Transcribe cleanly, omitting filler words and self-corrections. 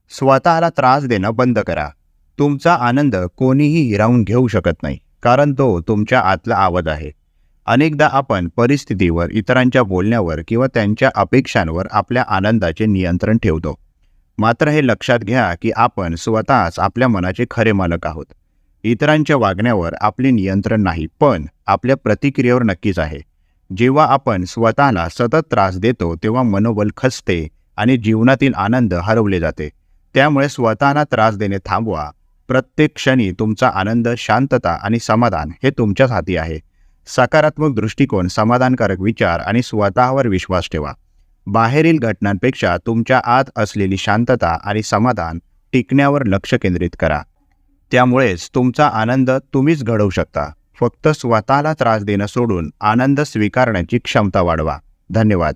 स्वतःला त्रास देणं बंद करा. तुमचा आनंद कोणीही हिरावून घेऊ शकत नाही, कारण तो तुमच्या आतला आवाज आहे. अनेकदा आपण परिस्थितीवर, इतरांच्या बोलण्यावर किंवा त्यांच्या अपेक्षांवर आपल्या आनंदाचे नियंत्रण ठेवतो. मात्र हे लक्षात घ्या की आपण स्वतःच आपल्या मनाचे खरे मालक आहोत. इतरांच्या वागण्यावर आपले नियंत्रण नाही, पण आपल्या प्रतिक्रियेवर नक्कीच आहे. जेव्हा आपण स्वतःला सतत त्रास देतो तेव्हा मनोबल खचते आणि जीवनातील आनंद हरवले जाते. त्यामुळे स्वतःला त्रास देणे थांबवा. प्रत्येक क्षणी तुमचा आनंद, शांतता आणि समाधान हे तुमच्याच हाती आहे. सकारात्मक दृष्टिकोन, समाधानकारक विचार आणि स्वतःवर विश्वास ठेवा. बाहेरील घटनांपेक्षा तुमच्या आत असलेली शांतता आणि समाधान टिकण्यावर लक्ष केंद्रित करा. त्यामुळेच तुमचा आनंद तुम्हीच घडवू शकता. फक्त स्वतःला त्रास देणं सोडून आनंद स्वीकारण्याची क्षमता वाढवा. धन्यवाद.